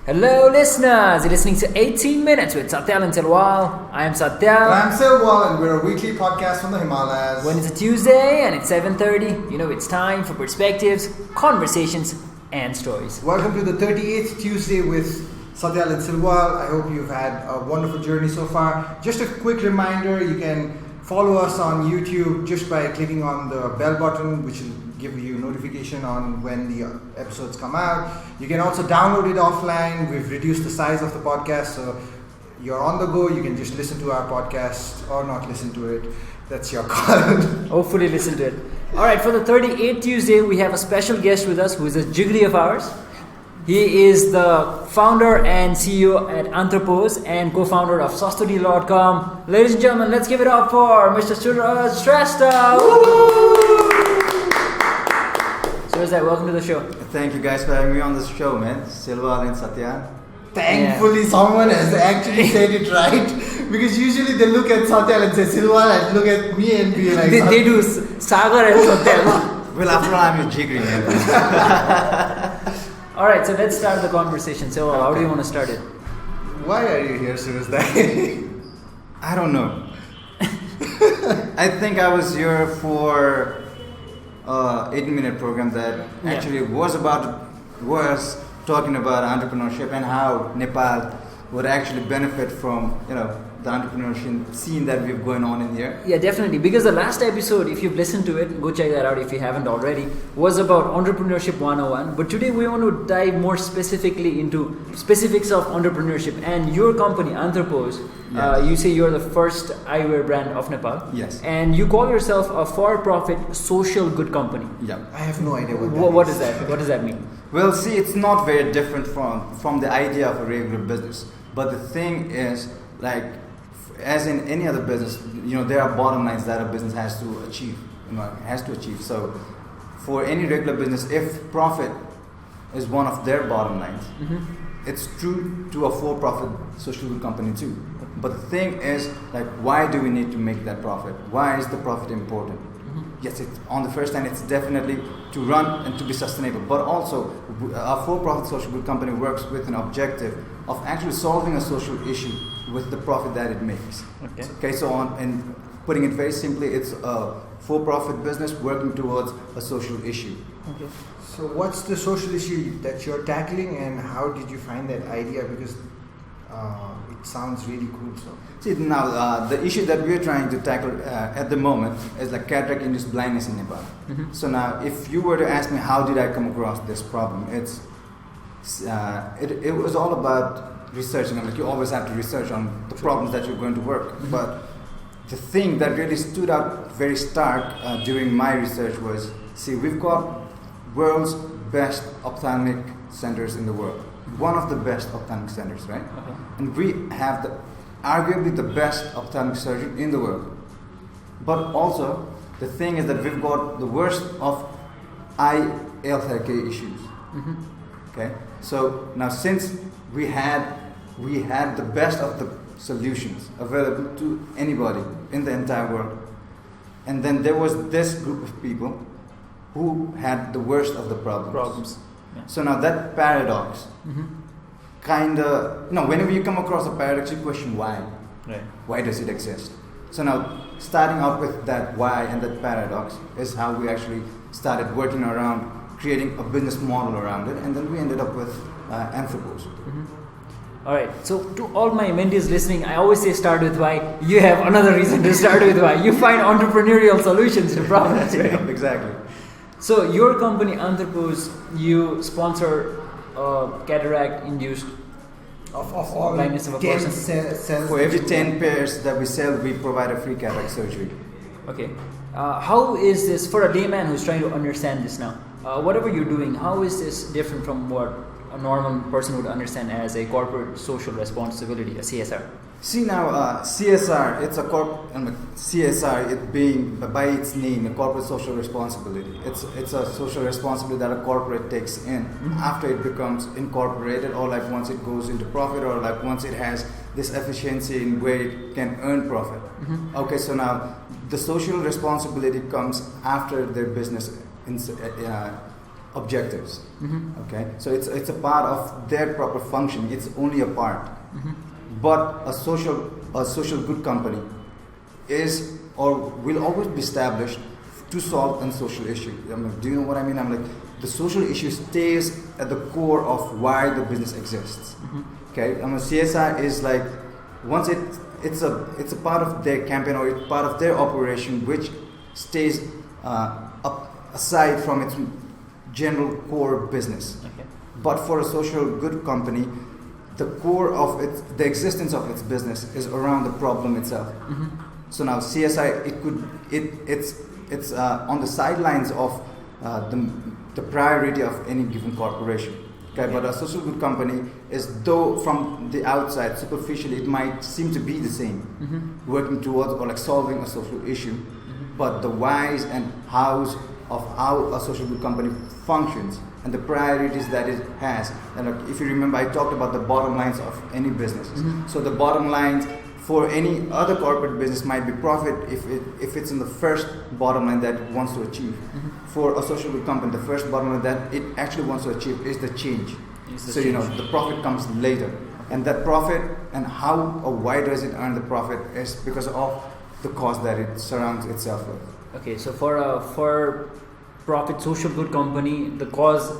Hello listeners, you're listening to 18 Minutes with Satyal and Silwal. I am Satyal. I'm Silwal and we're a weekly podcast from the Himalayas. When it's a Tuesday and it's 7:30, you know it's time for perspectives, conversations and stories. Welcome to the 38th Tuesday with Satyal and Silwal. I hope you've had a wonderful journey so far. Just a quick reminder, you can follow us on YouTube just by clicking on the bell button, which will give you notification on when the episodes come out. You can also download it offline. We've reduced the size of the podcast, so you're on the go. You can just listen to our podcast or not listen to it. That's your call. Hopefully listen to it. Alright, for the 38th Tuesday, we have a special guest with us who is a jigri of ours. He is the founder and CEO at Anthropose and co-founder of Sastudi.com. Ladies and gentlemen, let's give it up for Mr. Suraj Shrestha. Suraj, welcome to the show. Thank you guys for having me on this show, man. Silwal and Satya. Thankfully, someone has actually said it right. Because usually they look at Satyal and say Silwal and look at me and be like... They do Sagar and Satyal. Well, after all, I'm your jigri, man. Alright, so let's start the conversation. So, how do you want to start it? Why are you here, Suraj? I don't know. I think I was here for 8-minute program that actually was talking about entrepreneurship and how Nepal would actually benefit from, the entrepreneurship scene that we have going on in here. Yeah, definitely. Because the last episode, if you've listened to it, go check that out if you haven't already, was about entrepreneurship 101. But today we want to dive more specifically into specifics of entrepreneurship. And your company, Anthropose, you say you're the first eyewear brand of Nepal. Yes. And you call yourself a for-profit social good company. Yeah. I have no idea what is that. What does that mean? Well, see, it's not very different from the idea of a regular business. But the thing is, like, as in any other business, there are bottom lines that a business has to achieve. So, for any regular business, if profit is one of their bottom lines, it's true to a for-profit social good company too. But the thing is, like, why do we need to make that profit? Why is the profit important? Yes, it's on the first hand, it's definitely to run and to be sustainable. But also, a for-profit social good company works with an objective of actually solving a social issue with the profit that it makes. Okay. So and putting it very simply, it's a for-profit business working towards a social issue. Okay. So what's the social issue that you're tackling, and how did you find that idea? Because it sounds really cool. So see, now the issue that we're trying to tackle at the moment is like cataract-induced blindness in Nepal. So now, if you were to ask me how did I come across this problem, it was all about researching. Like, you always have to research on the problems that you're going to work. But the thing that really stood out very stark during my research was, see, we've got world's best ophthalmic centers in the world. One of the best ophthalmic centers, right? Okay. And we have arguably the best ophthalmic surgeon in the world. But also, the thing is that we've got the worst of eye health issues. Okay. So now, since we had the best of the solutions available to anybody in the entire world, and then there was this group of people who had the worst of the problems. Yeah. So now that paradox, whenever you come across a paradox, you question why. Right. Why does it exist? So now, starting out with that why and that paradox is how we actually started working around creating a business model around it, and then we ended up with Anthropose. Alright, so to all my mentees listening, I always say start with why. You have another reason to start with why. You find entrepreneurial solutions to problems, right? Yeah, exactly. So your company Anthropose, you sponsor cataract-induced of all blindness of a 10 person. cells. For every 10 pairs that we sell, we provide a free cataract surgery. Okay. How is this, for a layman who's trying to understand this now, whatever you're doing, how is this different from what a normal person would understand as a corporate social responsibility, a CSR? See now, CSR, CSR, it being by its name, a corporate social responsibility. It's a social responsibility that a corporate takes in after it becomes incorporated, or like once it goes into profit, or like once it has this efficiency in where it can earn profit. Okay, so now the social responsibility comes after their business objectives. Okay, so it's a part of their proper function. It's only a part. But a social good company is or will always be established to solve a social issue. I mean, do you know what I mean? I'm like, the social issue stays at the core of why the business exists. Okay, I mean, CSR is like once it's a part of their campaign, or it's part of their operation, which stays aside from its general core business. But for a social good company, the core of the existence of its business is around the problem itself. So now CSI, it's on the sidelines of the priority of any given corporation. Okay, but a social good company is, though from the outside, superficially, it might seem to be the same, working towards or like solving a social issue, but the whys and hows of how a social good company functions and the priorities that it has. And like, if you remember, I talked about the bottom lines of any businesses. So the bottom lines for any other corporate business might be profit if it's in the first bottom line that it wants to achieve. For a social good company, the first bottom line that it actually wants to achieve is the change. So you know, the profit comes later, and that profit and how or why does it earn the profit is because of the cause that it surrounds itself with. Okay, so for profit social good company, the cause,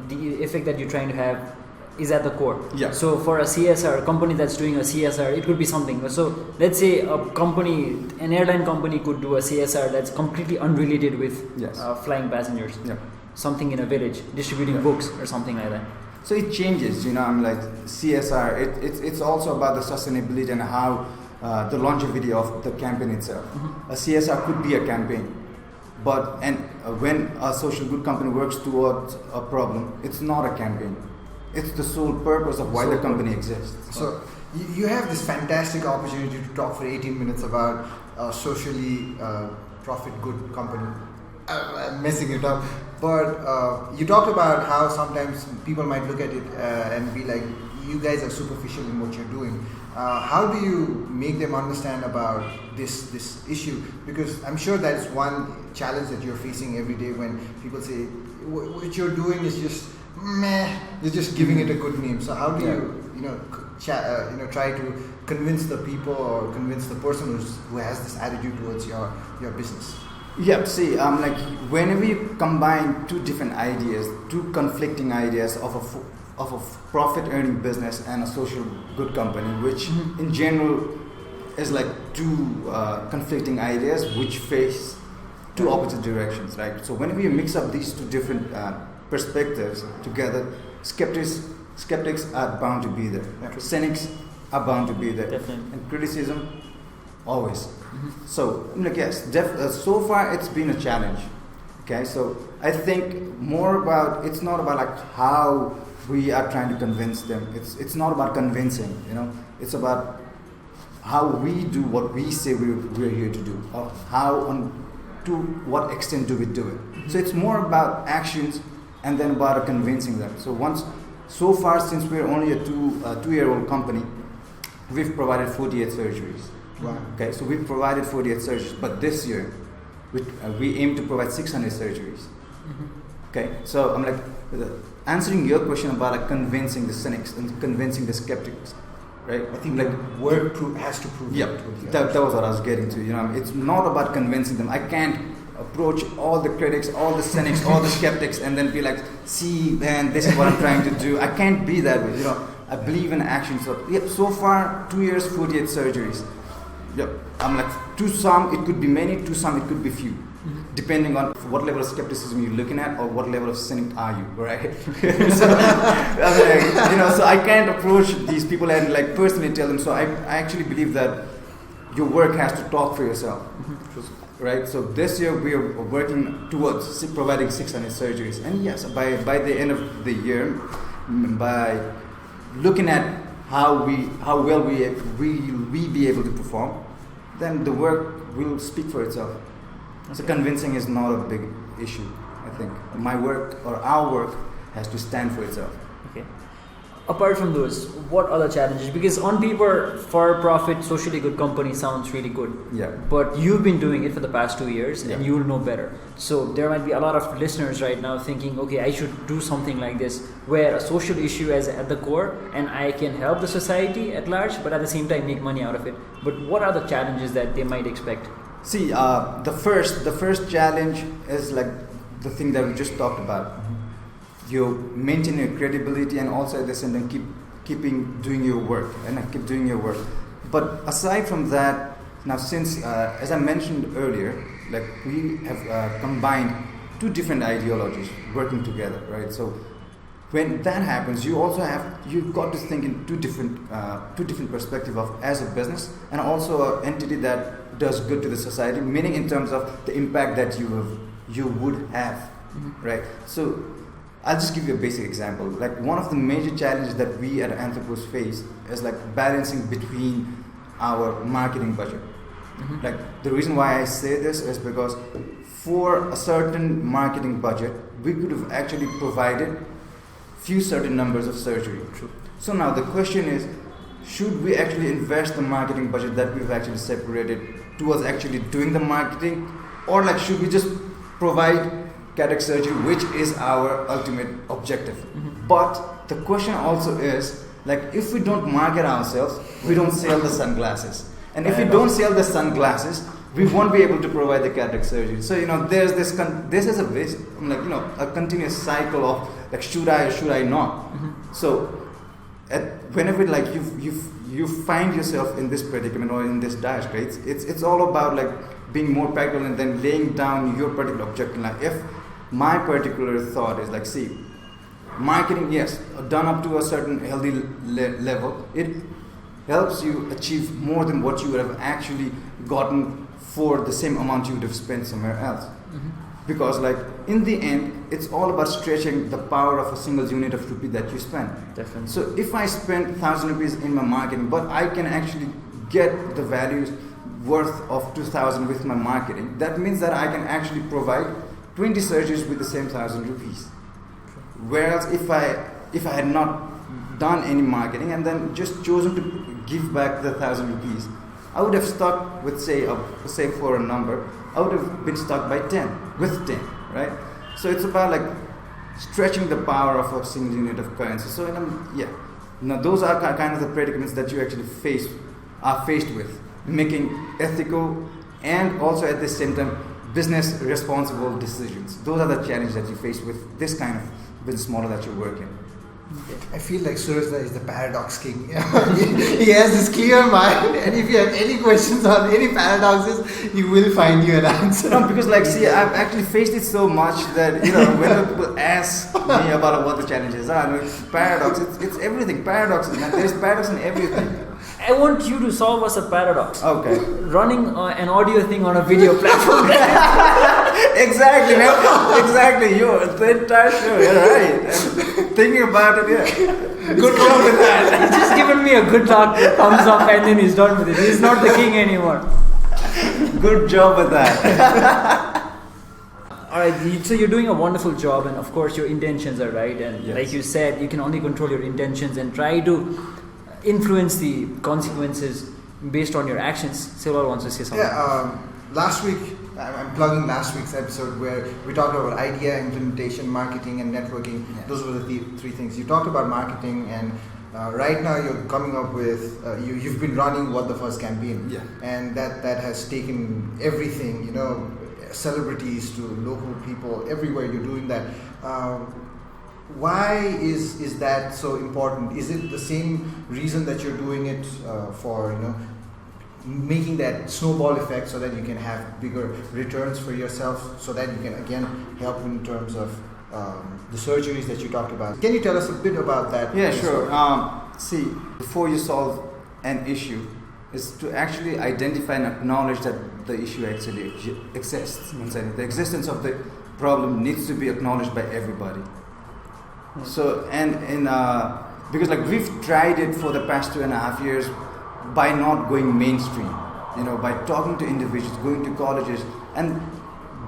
the effect that you're trying to have is at the core. Yeah. So for a CSR, a company that's doing a CSR, it could be something. So let's say an airline company could do a CSR that's completely unrelated with flying passengers. Yeah. Something in a village, distributing books or something like that. So it changes, you know, I'm like CSR, it's also about the sustainability and how the longevity of the campaign itself. A CSR could be a campaign. But when a social good company works towards a problem, it's not a campaign. It's the sole purpose of why the company exists. So you have this fantastic opportunity to talk for 18 minutes about socially profit good company. I'm messing it up. But you talked about how sometimes people might look at it and be like, you guys are superficial in what you're doing. How do you make them understand about this issue? Because I'm sure that is one challenge that you're facing every day when people say what you're doing is just meh. You're just giving it a good name. So how do you try to convince the people or convince the person who has this attitude towards your business? Yeah, see, like whenever you combine two different ideas, two conflicting ideas of a profit-earning business and a social good company, which in general is like two conflicting ideas which face two opposite directions, right? So whenever you mix up these two different perspectives together, skeptics are bound to be there. Cynics are bound to be there. Definitely. And criticism, always. So, yes, so far it's been a challenge. Okay, so I think more about, it's not about like how we are trying to convince them. It's not about convincing, it's about how we do what we say we're here to do, or to what extent do we do it. So it's more about actions and then about convincing them. So far, since we're only a two-year-old company, we've provided 48 surgeries. Wow. Okay, so we've provided 48 surgeries, but this year we aim to provide 600 surgeries. Okay, so I'm like answering your question about like convincing the cynics and convincing the skeptics, right? I think like work has to prove. Yeah, that was what I was getting to. It's not about convincing them. I can't approach all the critics, all the cynics, all the skeptics, and then be like, see, man, this is what I'm trying to do. I can't be that way. I believe in action. So far, 2 years, 48 surgeries. Yep. I'm like, to some it could be many, to some it could be few, depending on what level of skepticism you're looking at or what level of cynic are you, right? So I can't approach these people and like personally tell them. So I actually believe that your work has to talk for yourself, right? So this year we are working towards providing 600 surgeries, and yes, by the end of the year, by looking at how well we be able to perform, then the work will speak for itself. So convincing is not a big issue, I think. My work or our work has to stand for itself. Okay. Apart from those, what other challenges? Because on paper, for-profit, socially good company sounds really good. Yeah. But you've been doing it for the past 2 years, Yeah. and you'll know better. So there might be a lot of listeners right now thinking, okay, I should do something like this, where a social issue is at the core, and I can help the society at large, but at the same time make money out of it. But what are the challenges that they might expect? See, the first challenge is like the thing that we just talked about. You maintain your credibility, and also at the same time keep doing your work, and keep doing your work. But aside from that, now since as I mentioned earlier, like we have combined two different ideologies working together, right? So when that happens, you've got to think in two different perspective of as a business and also an entity that does good to the society, meaning in terms of the impact that you would have, right? So I'll just give you a basic example. Like one of the major challenges that we at Anthropose face is like balancing between our marketing budget. Like the reason why I say this is because for a certain marketing budget, we could have actually provided few certain numbers of surgery. True. So now the question is, should we actually invest the marketing budget that we've actually separated towards actually doing the marketing, or like should we just provide cataract surgery, which is our ultimate objective? But the question also is, like, if we don't market ourselves, we don't sell the sunglasses, and if we don't sell the sunglasses, we won't be able to provide the cataract surgery. So there's this is a continuous cycle of like, should I or should I not? So whenever like you find yourself in this predicament or in this dire straits, it's all about like being more practical and then laying down your particular objective. Like if my particular thought is like, see, marketing, yes, done up to a certain healthy level, it helps you achieve more than what you would have actually gotten for the same amount you would have spent somewhere else. Because like in the end, it's all about stretching the power of a single unit of rupee that you spend. Definitely. So if I spend 1,000 rupees in my marketing, but I can actually get the values worth of 2,000 with my marketing, that means that I can actually provide 20 surgeries with the same 1,000 rupees. Whereas if I had not done any marketing and then just chosen to give back the 1,000 rupees, I would have stuck with say for a number, I would have been stuck by 10 with 10, right? So it's about like stretching the power of a single unit of currency. So now those are kind of the predicaments that you actually are faced with, making ethical and also at the same time business responsible decisions. Those are the challenges that you face with this kind of business model that you work in. I feel like Suraj is the paradox king. He has this clear mind, and if you have any questions on any paradoxes, he will find you an answer. No, because like, see, I've actually faced it so much that whenever people ask me about what the challenges are, it's paradox. It's everything. Paradoxes, man. There's paradox in everything. I want you to solve us a paradox. Okay. Running an audio thing on a video platform. Exactly, man. Exactly. The entire show. You're right. I'm thinking about it. Yeah. Good job with that. He's just given me a good luck, thumbs up, and then he's done with it. He's not the king anymore. Good job with that. Alright, so you're doing a wonderful job, and of course your intentions are right, and yes. like you said, you can only control your intentions and try to influence the consequences based on your actions. Silwal wants to say something. Yeah, last week, I'm plugging last week's episode where we talked about idea, implementation, marketing, and networking. Yeah. Those were the three things. You talked about marketing, and right now you're coming up with, you've been running What the First campaign. Yeah. And that has taken everything, celebrities to local people, everywhere you're doing that. Why is that so important? Is it the same reason that you're doing it for making that snowball effect so that you can have bigger returns for yourself, so that you can again help in terms of the surgeries that you talked about? Can you tell us a bit about that? Yeah, sure. See, before you solve an issue, is to actually identify and acknowledge that the issue actually exists. The existence of the problem needs to be acknowledged by everybody. So, and in because like we've tried it for the past 2.5 years by not going mainstream, by talking to individuals, going to colleges, and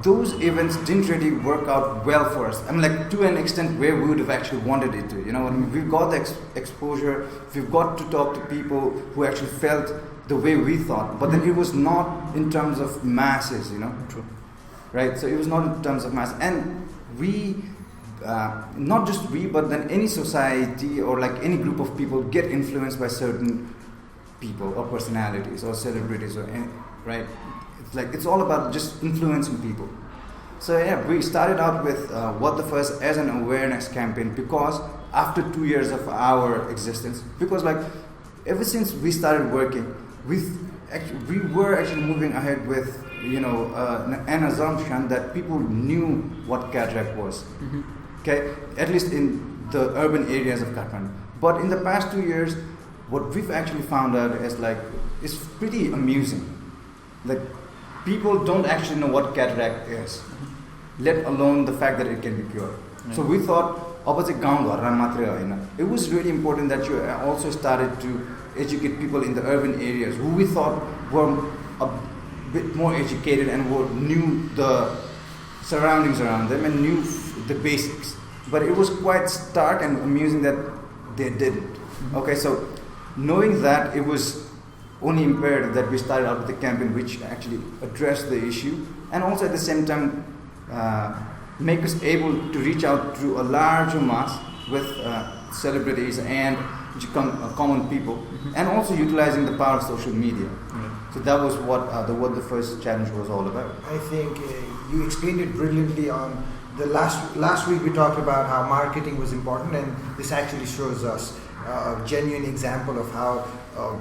those events didn't really work out well for us. I mean, like to an extent where we would have actually wanted it to. I mean, we've got the exposure, we've got to talk to people who actually felt the way we thought, but then it was not in terms of masses, True. Right? So it was not in terms of mass, and we, not just we, but then any society or like any group of people get influenced by certain people or personalities or celebrities or any, right? It's all about just influencing people. So yeah, we started out with What the Fuss as an awareness campaign, because after 2 years of our existence, because like ever since we started working, we were actually moving ahead with an assumption that people knew what cataract was. Mm-hmm. Okay, at least in the urban areas of Kathmandu. But in the past 2 years, what we've actually found out is like it's pretty amusing. Like people don't actually know what cataract is, let alone the fact that it can be cured. Mm-hmm. So we thought, it was really important that you also started to educate people in the urban areas who we thought were a bit more educated and knew the surroundings around them and knew the basics. But it was quite stark and amusing that they didn't. Mm-hmm. Okay, so knowing that, it was only imperative that we started out with the campaign which actually addressed the issue, and also at the same time make us able to reach out to a larger mass with celebrities and common people, Mm-hmm. and also utilizing the power of social media. Mm-hmm. So that was what the first challenge was all about. I think you explained it brilliantly on the last week. We talked about how marketing was important, and this actually shows us a genuine example of how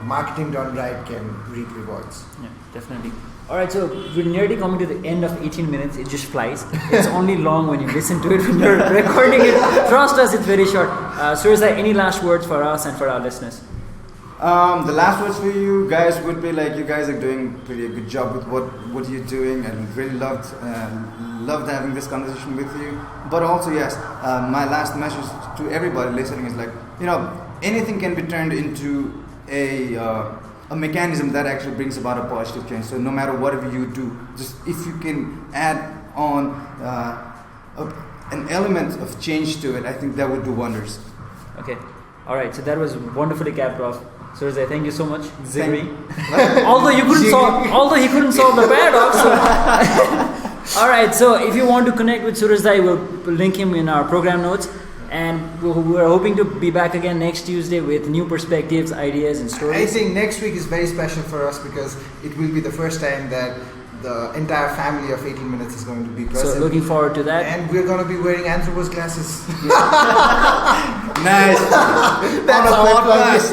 marketing done right can reap rewards. Yeah, definitely. Alright, so we're nearly coming to the end of 18 minutes. It just flies. It's only long when you listen to it, when you're recording it. Trust us, it's very short. Suraj, any last words for us and for our listeners? The last words for you guys would be like, you guys are doing pretty a good job with what you're doing, and really loved having this conversation with you. But also, yes, my last message to everybody listening is like, anything can be turned into a mechanism that actually brings about a positive change. So no matter whatever you do, just if you can add on an element of change to it, I think that would do wonders. Okay. Alright, so that was wonderfully capped off. Suraj, thank you so much. Zigri. What? although he couldn't solve the paradox. So. Alright, so if you want to connect with Suraj, we'll link him in our program notes. And we're hoping to be back again next Tuesday with new perspectives, ideas, and stories. I think next week is very special for us because it will be the first time that the entire family of 18 Minutes is going to be present. So looking forward to that. And we're going to be wearing Anthropose glasses. Nice. That's how it was.